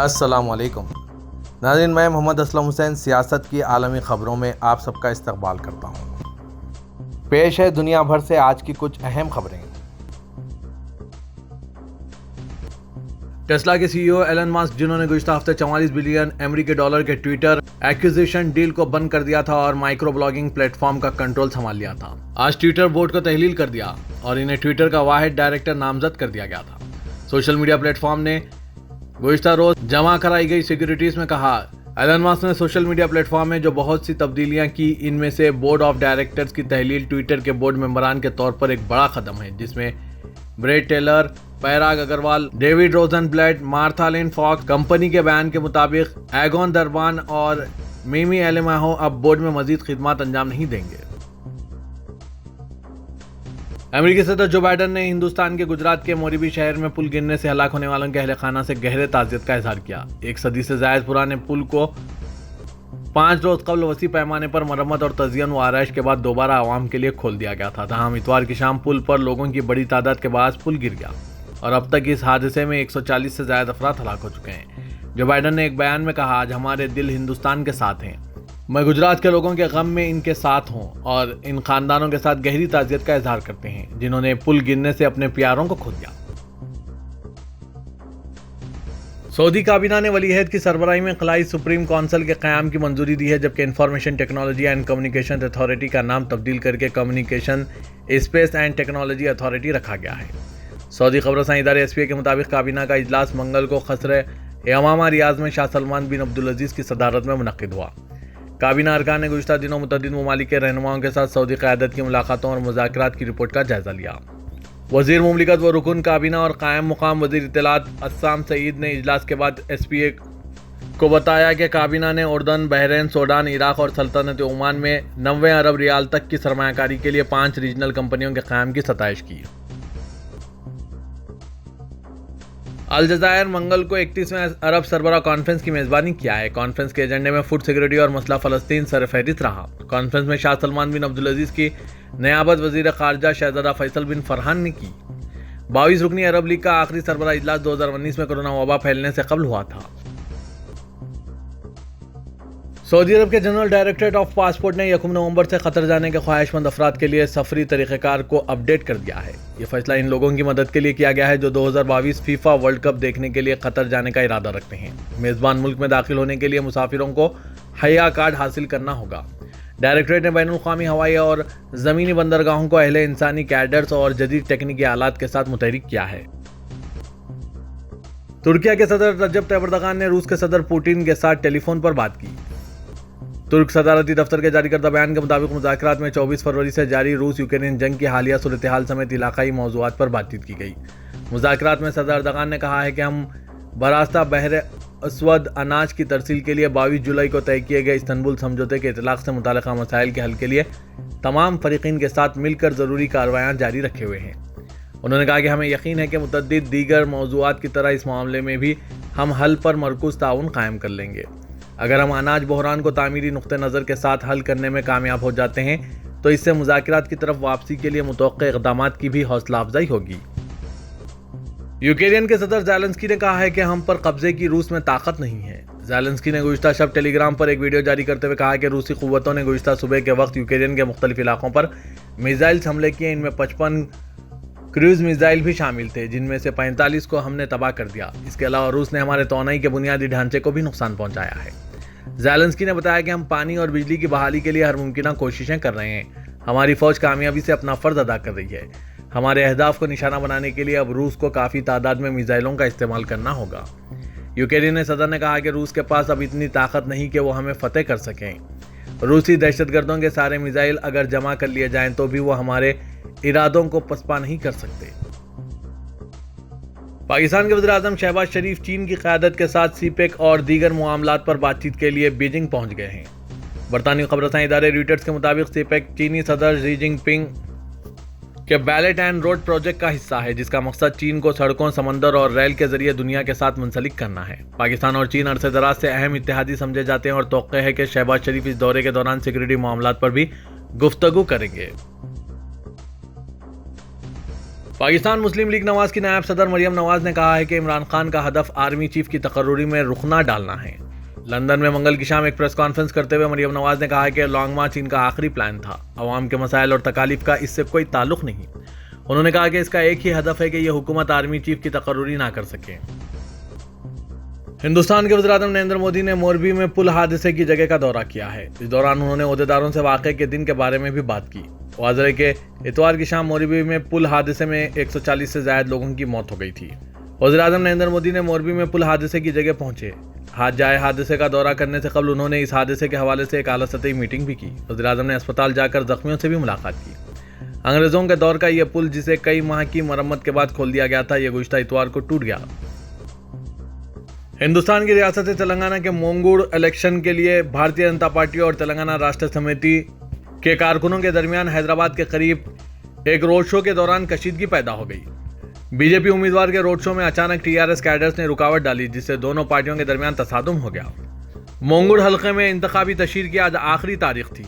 अस्सलामुअलैकुम नाज़रीन, मैं मोहम्मद असलम हुसैन सियासत की आलमी ख़बरों में आप सबका इस्तकबाल करता हूँ। पेश है दुनिया भर से आज की कुछ अहम खबरें। टेस्ला के सीईओ एलन मस्क, जिन्होंने गुज़िश्ता हफ्ते 44 बिलियन अमेरिकी डॉलर के ट्विटर एक्विजिशन डील को बंद कर दिया था और माइक्रो ब्लॉगिंग प्लेटफॉर्म का कंट्रोल संभाल लिया था, आज ट्विटर बोर्ड को तहलील कर दिया और इन्हें ट्विटर का वाहिद डायरेक्टर नामजद कर दिया गया था। सोशल मीडिया प्लेटफॉर्म ने गुज़िश्ता रोज जमा कराई गई सिक्योरिटीज में कहा, एलन मस्क ने सोशल मीडिया प्लेटफॉर्म में जो बहुत सी तब्दीलियां की, इनमें से बोर्ड ऑफ डायरेक्टर्स की तहलील ट्विटर के बोर्ड मेंबरान के तौर पर एक बड़ा कदम है, जिसमें Bret Taylor, Parag Agrawal, David Rosenblatt, Martha Lane Fox, company के बयान के मुताबिक एगोन दरबान और मिमी एलेमाहो अब बोर्ड में मजीद खिदमत अंजाम नहीं देंगे। अमेरिकी सदर जो बाइडन ने हिंदुस्तान के गुजरात के मोरबी शहर में पुल गिरने से हलाक होने वालों के अहले खाना से गहरे ताज़ियत का इजहार किया। एक सदी से जायद पुराने पुल को 5 रोज कबल वसी पैमाने पर मरम्मत और तज़यन व आरइश के बाद दोबारा आवाम के लिए खोल दिया गया था। तमाम इतवार की शाम पुल पर लोगों की बड़ी तादाद के बाद पुल गिर गया और अब तक इस हादसे में 140 से ज्यादा अफराद हलाक हो चुके हैं। जो बाइडन ने एक बयान में कहा, आज हमारे दिल हिंदुस्तान के साथ हैं, मैं गुजरात के लोगों के गम में इनके साथ हूं और इन खानदानों के साथ गहरी ताज़ियत का इजहार करते हैं जिन्होंने पुल गिरने से अपने प्यारों को खो दिया। सऊदी काबीना ने वलीअहद की सरबराही में खलाई सुप्रीम काउंसिल के क़याम की मंजूरी दी है, जबकि information technology and communication authority का नाम तब्दील करके communication space and technology authority रखा गया है। सऊदी खबरसां इदारे एसपीए के मुताबिक काबीना का इजलास मंगल को क़स्र यमामा रियाज में शाह सलमान बिन अब्दुल अजीज़ की सदारत में मुनक़िद हुआ। काबीना अरकान ने गुज़िश्ता दिनों मुतअद्दिद ममालिक के रहनुमाओं के साथ सऊदी क़यादत की मुलाकातों और मुज़ाकरात की रिपोर्ट का जायज़ा लिया। वज़ीर मुमलिकत व रुकन काबीना और कायम मुकाम वज़ीर इत्तलात अस्साम सईद ने इजलास के बाद एसपीए को बताया कि काबीना ने उर्दन, बहरीन, सूडान, इराक़ और सल्तनत ओमान में 90 अरब रियाल तक की सरमायाकारी के लिए 5 रीजनल कंपनियों के क़याम की सताइश की। अलजज़ायर मंगल को 31वें अरब सरबराह कॉन्फ्रेंस की मेज़बानी किया है। कॉन्फ्रेंस के एजेंडे में फूड सिक्योरिटी और मसला फ़लस्तीन सरफ़हरिस्त रहा। कॉन्फ्रेंस में शाह सलमान बिन अब्दुल अजीज़ की नियाबत वज़ीर ख़ारजा शहज़ादा फैसल बिन फरहान ने की। 22 रुकनी अरब लीग का आखिरी सरबराह इजलास 2019 में कोरोना वबा फैलने से कबल हुआ था। सऊदी अरब के जनरल डायरेक्टरेट ऑफ पासपोर्ट ने 1 नवंबर से कतर जाने के ख्वाहिशमंद अफराद के लिए सफरी तरीक़ेकार को अपडेट कर दिया है। ये फैसला इन लोगों की मदद के लिए किया गया है जो 2022 फीफा वर्ल्ड कप देखने के लिए कतर जाने का इरादा रखते हैं। मेज़बान मुल्क में दाखिल होने के लिए मुसाफिरों को हया कार्ड हासिल करना होगा। डायरेक्टरेट ने बैनुल-अक़वामी हवाई और ज़मीनी बंदरगाहों को अहले इंसानी कैडर्स और जदीद तकनीकी आलात के साथ मुतहरिक किया है। तुर्किया के सदर रजब तैयब एर्दोगान ने रूस के सदर पुतिन के साथ टेलीफोन पर बात की। तुर्क सदारती दफ्तर के जारी करदा बयान के मुताबिक मुज़ाकरात में 24 फरवरी से जारी रूस यूक्रेन जंग की हालिया सूरत हाल समेत इलाकाई मौज़ूआत पर बातचीत की गई। मुज़ाकरात में सदर एर्दोगान ने कहा है कि हम बरास्ता बहर अस्वद अनाज की तरसील के लिए 22 जुलाई को तय किए गए इस्तंबुल समझौते के इतलाक़ से मुताल्लिक़ा मसाइल के हल के लिए तमाम फ़रीक़ीन के साथ मिलकर ज़रूरी कार्रवाइयाँ जारी रखे हुए हैं। उन्होंने कहा कि हमें यकीन है कि मुतअद्दिद दीगर मौज़ूआत की तरह इस मामले में भी हम हल पर मरकूज़ ताउन कायम कर लेंगे। अगर हम अनाज बहरान को तामीरी नुक्ते नज़र के साथ हल करने में कामयाब हो जाते हैं तो इससे मुज़ाकरात की तरफ वापसी के लिए मुतवक्किअ इक़दामात की भी हौसला अफजाई होगी। यूक्रेन के सदर ज़ेलेंस्की ने कहा है कि हम पर कब्जे की रूस में ताकत नहीं है। ज़ेलेंस्की ने गुज़िश्ता शब टेलीग्राम पर एक वीडियो जारी करते हुए कहा कि रूसी क़ुव्वतों ने गुज़िश्ता सुबह के वक्त यूक्रेन के मुख्तलिफ इलाकों पर मिसाइल हमले किए। इनमें 55 क्रूज़ मिसाइल भी शामिल थे, जिनमें से 45 को हमने तबाह कर दिया। इसके अलावा रूस ने हमारे तोनाई के बुनियादी ढांचे को भी नुकसान पहुँचाया है। ज़ेलेंस्की ने बताया कि हम पानी और बिजली की बहाली के लिए हर मुमकिन कोशिशें कर रहे हैं। हमारी फ़ौज कामयाबी से अपना फ़र्ज अदा कर रही है। हमारे अहदाफ को निशाना बनाने के लिए अब रूस को काफ़ी तादाद में मिसाइलों का इस्तेमाल करना होगा। यूक्रेनी सदर ने कहा कि रूस के पास अब इतनी ताकत नहीं कि वो हमें फतेह कर सकें। रूसी दहशतगर्दों के सारे मिसाइल अगर जमा कर लिए जाएं तो भी वो हमारे इरादों को पसपा नहीं कर सकते। पाकिस्तान के वज़ीर-ए-आज़म शहबाज शरीफ चीन की क़यादत के साथ सीपेक और दीगर मामलात पर बातचीत के लिए बीजिंग पहुंच गए हैं। बरतानी खबरसां इदारे रॉयटर्स के मुताबिक सीपेक चीनी सदर शी जिनपिंग के बेल्ट एंड रोड प्रोजेक्ट का हिस्सा है, जिसका मकसद चीन को सड़कों, समंदर और रेल के जरिए दुनिया के साथ मुंसलिक करना है। पाकिस्तान और चीन अरसे दराज से अहम इत्तेहादी समझे जाते हैं और तौक़्क़े है कि शहबाज शरीफ इस दौरे के दौरान सिक्योरिटी मामलात पर भी गुफ्तगू करेंगे। पाकिस्तान मुस्लिम लीग नवाज की नायब सदर मरियम नवाज ने कहा है कि इमरान खान का हदफ आर्मी चीफ की तकर्रुरी में रुखना डालना है। लंदन में मंगल की शाम एक प्रेस कॉन्फ्रेंस करते हुए मरियम नवाज ने कहा कि लॉन्ग मार्च इनका आखिरी प्लान था। अवाम के मसाइल और तकालीफ का इससे कोई ताल्लुक नहीं। उन्होंने कहा कि इसका एक ही हदफ है कि यह हुकूमत आर्मी चीफ की तकर्रुरी ना कर सके। हिंदुस्तान के वज़ीर-ए-आज़म नरेंद्र मोदी ने मोरबी में पुल हादसे की जगह का दौरा किया है। इस दौरान उन्होंने ओहदेदारों से वाक़े के दिन के बारे में भी बात की। वाज़ह है कि इतवार की शाम मोरबी में पुल हादसे में 140 से ज़ायद लोगों की मौत हो गई थी। वज़ीर-ए-आज़म नरेंद्र मोदी ने मोरबी में पुल हादसे की जगह पहुंचे। हादसे का दौरा करने से कबल उन्होंने इस हादसे के हवाले से एक आला सतही मीटिंग भी की। वज़ीर-ए-आज़म ने अस्पताल जाकर जख्मियों से भी मुलाकात की। अंग्रेजों के दौर का यह पुल, जिसे कई माह की मरम्मत के बाद खोल दिया गया था, यह गुज़िश्ता इतवार को टूट गया। हिंदुस्तान की रियासत तेलंगाना के मोंगुड़ इलेक्शन के लिए भारतीय जनता पार्टी और तेलंगाना राष्ट्र समिति के कारकुनों के दरमियान हैदराबाद के करीब एक रोड शो के दौरान कशीदगी पैदा हो गई। बीजेपी उम्मीदवार के रोड शो में अचानक टीआरएस कैडर्स ने रुकावट डाली, जिससे दोनों पार्टियों के दरमियान तसादुम हो गया। मोंगुड़ हलके में इंतखाबी तशहीर की आज आखिरी तारीख थी।